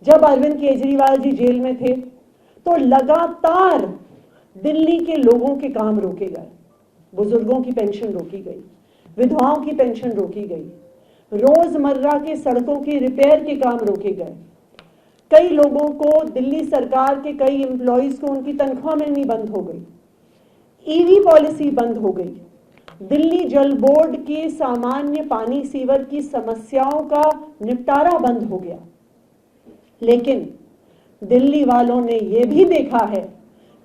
जब अरविंद केजरीवाल जी जेल में थे तो लगातार दिल्ली के लोगों के काम रोके गए, बुजुर्गों की पेंशन रोकी गई, विधवाओं की पेंशन रोकी गई, रोजमर्रा के सड़कों के रिपेयर के काम रोके गए। कई लोगों को, दिल्ली सरकार के कई एम्प्लॉइज को उनकी तनख्वाह मिलनी बंद हो गई, ईवी पॉलिसी बंद हो गई, दिल्ली जल बोर्ड के सामान्य पानी सीवर की समस्याओं का निपटारा बंद हो गया। लेकिन दिल्ली वालों ने यह भी देखा है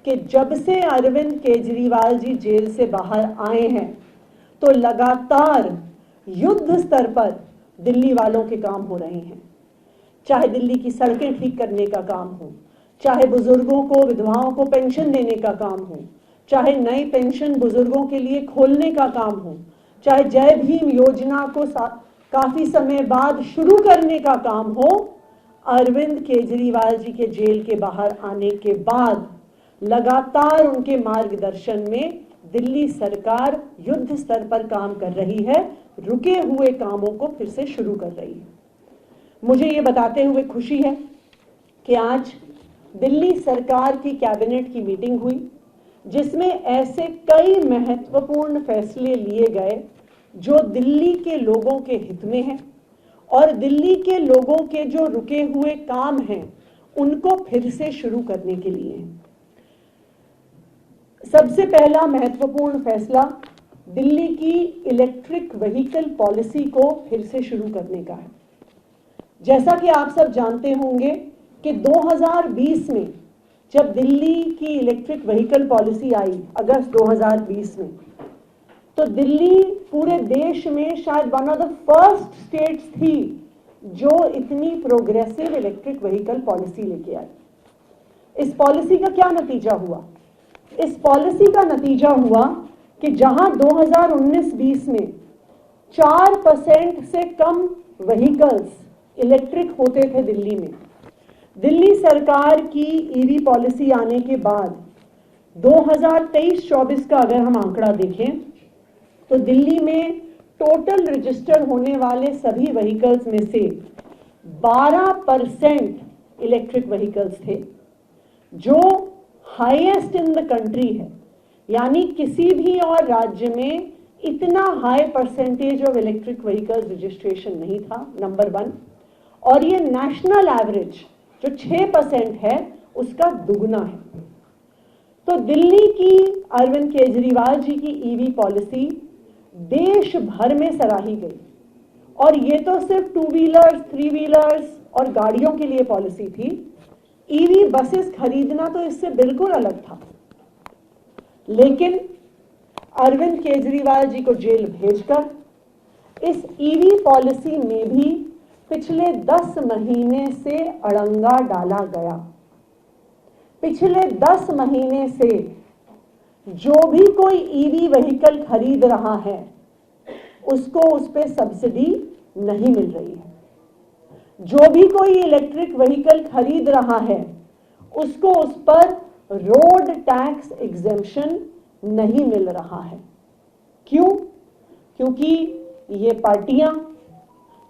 कि जब से अरविंद केजरीवाल जी जेल से बाहर आए हैं तो लगातार युद्ध स्तर पर दिल्ली वालों के काम हो रहे हैं। चाहे दिल्ली की सड़कें ठीक करने का काम हो, चाहे बुजुर्गों को, विधवाओं को पेंशन देने का काम हो, चाहे नई पेंशन बुजुर्गों के लिए खोलने का काम हो, चाहे जय भीम योजना को काफी समय बाद शुरू करने का काम हो, अरविंद केजरीवाल जी के जेल के बाहर आने के बाद लगातार उनके मार्गदर्शन में दिल्ली सरकार युद्ध स्तर पर काम कर रही है, रुके हुए कामों को फिर से शुरू कर रही है। मुझे ये बताते हुए खुशी है कि आज दिल्ली सरकार की कैबिनेट की मीटिंग हुई जिसमें ऐसे कई महत्वपूर्ण फैसले लिए गए जो दिल्ली के लोगों के हित में हैं और दिल्ली के लोगों के जो रुके हुए काम हैं उनको फिर से शुरू करने के लिए हैं। सबसे पहला महत्वपूर्ण फैसला दिल्ली की इलेक्ट्रिक व्हीकल पॉलिसी को फिर से शुरू करने का है। जैसा कि आप सब जानते होंगे कि 2020 में जब दिल्ली की इलेक्ट्रिक व्हीकल पॉलिसी आई अगस्त 2020 में, तो दिल्ली पूरे देश में शायद one of the first states थी जो इतनी प्रोग्रेसिव इलेक्ट्रिक व्हीकल पॉलिसी लेके आई। इस पॉलिसी का क्या नतीजा हुआ? इस पॉलिसी का नतीजा हुआ कि जहां 2019-20 में 4% से कम व्हीकल्स इलेक्ट्रिक होते थे दिल्ली में, दिल्ली सरकार की ईवी पॉलिसी आने के बाद 2023-24 का अगर हम आंकड़ा देखें तो दिल्ली में टोटल रजिस्टर होने वाले सभी व्हीकल्स में से 12% इलेक्ट्रिक व्हीकल्स थे, जो हाईएस्ट इन द कंट्री है। यानी किसी भी और राज्य में इतना high percentage of electric vehicles registration नहीं था, नंबर 1। और ये नेशनल एवरेज जो 6% है उसका दुगना है। तो दिल्ली की अरविंद केजरीवाल जी की ईवी पॉलिसी देश भर में सराही गई। और ये तो सिर्फ 2 व्हीलर्स, 3 व्हीलर्स और गाड़ियों के लिए पॉलिसी थी। ईवी बसेस खरीदना तो इससे बिल्कुल अलग था। लेकिन अरविंद केजरीवाल जी को जेल भेजकर इस ईवी पॉलिसी में भी पिछले 10 महीने से अड़ंगा डाला गया। पिछले 10 महीने से जो भी कोई ईवी व्हीकल खरीद रहा है उसको उस पे सब्सिडी नहीं मिल रही है। जो भी कोई इलेक्ट्रिक व्हीकल खरीद रहा है उसको उस पर रोड टैक्स एग्जेम्पशन नहीं मिल रहा है। क्यों? क्योंकि ये पार्टियां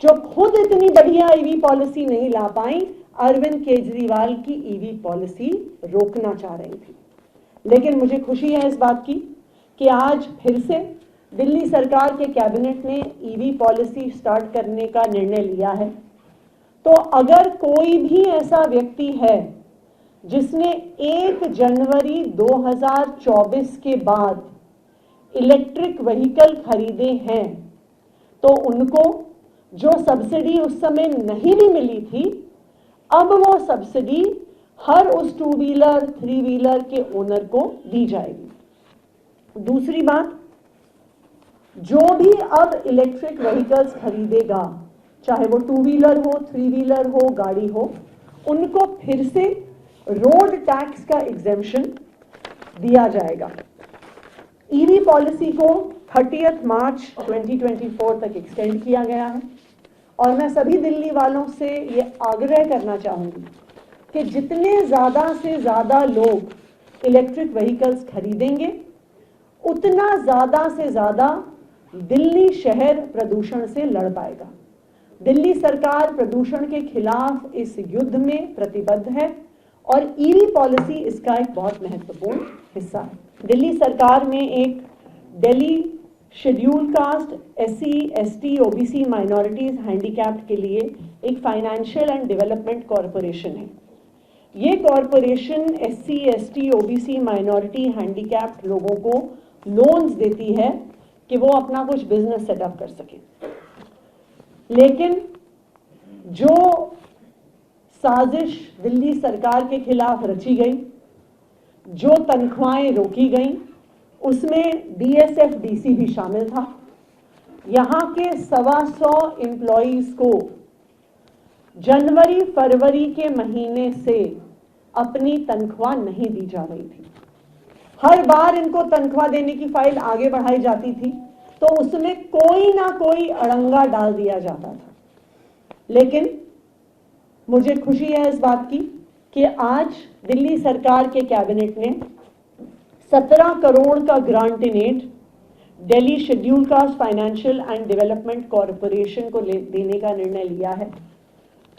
जो खुद इतनी बढ़िया ईवी पॉलिसी नहीं ला पाई, अरविंद केजरीवाल की ईवी पॉलिसी रोकना चाह रही थी। लेकिन मुझे खुशी है इस बात की कि आज फिर से दिल्ली सरकार के कैबिनेट ने ईवी पॉलिसी स्टार्ट करने का निर्णय लिया है। तो अगर कोई भी ऐसा व्यक्ति है जिसने 1 जनवरी 2024 के बाद इलेक्ट्रिक व्हीकल खरीदे हैं तो उनको जो सब्सिडी उस समय नहीं भी मिली थी, अब वो सब्सिडी हर उस 2 व्हीलर 3 व्हीलर के ओनर को दी जाएगी। दूसरी बात, जो भी अब इलेक्ट्रिक व्हीकल्स खरीदेगा, चाहे वो 2 व्हीलर हो, 3 व्हीलर हो, गाड़ी हो, उनको फिर से रोड टैक्स का एग्जेम्पशन दिया जाएगा। ईवी पॉलिसी को 30 मार्च 2024 तक एक्सटेंड किया गया है और मैं सभी दिल्ली वालों से ये आग्रह करना चाहूँगी कि जितने ज़्यादा से ज़्यादा लोग इलेक्ट्रिक व्हीकल्स खरीदेंगे उतना ज़्यादा से ज़्यादा दिल्ली शहर प्रदूषण से लड़ पाएगा। दिल्ली सरकार प्रदूषण के खिलाफ इस युद्ध में प्रतिबद्ध है और ईवी पॉलिसी इसका एक बहुत महत्वपूर्ण हिस्सा है। दिल्ली सरकार ने एक Delhi schedule cast, SC, ST, OBC minorities handicapped के लिए एक फाइनेंशियल एंड डेवलपमेंट कॉरपोरेशन है। ये corporation SC, ST, OBC minority handicapped लोगों को लोन्स देती है कि वो अपना कुछ बिजनेस सेटअप कर सके। लेकिन जो साजिश दिल्ली सरकार के खिलाफ रची गई, जो तनख्वाहें रोकी गई, उसमें DSF-DC भी शामिल था। यहाँ के 125 एम्प्लॉइज को जनवरी फरवरी के महीने से अपनी तनख्वाह नहीं दी जा रही थी। हर बार इनको तनख्वाह देने की फाइल आगे बढ़ाई जाती थी तो उसमें कोई ना कोई अड़ंगा डाल दिया जाता था। लेकिन मुझे खुशी है इस बात की कि आज दिल्ली सरकार के कैबिनेट ने 17 करोड़ का grant in aid Delhi schedule caste financial and development corporation को देने का निर्णय लिया है।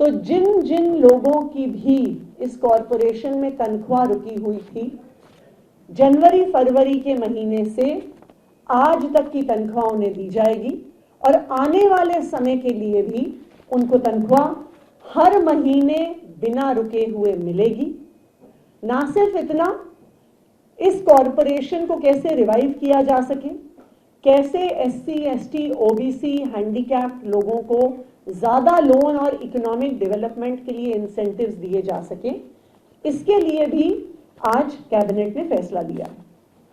तो जिन जिन लोगों की भी इस कॉरपोरेशन में तनख्वाह रुकी हुई थी, जनवरी फरवरी के महीने से आज तक की तनख्वाह उन्हें दी जाएगी और आने वाले समय के लिए भी उनको तनख्वाह हर महीने बिना रुके हुए मिलेगी। ना सिर्फ इतना, इस कॉरपोरेशन को कैसे रिवाइव किया जा सके, कैसे SC, ST, OBC हैंडीकैप्ड लोगों को ज़्यादा लोन और इकोनॉमिक डेवलपमेंट के लिए इंसेंटिव्स दिए जा सके, इसके लिए भी आज कैबिनेट ने फैसला लिया है।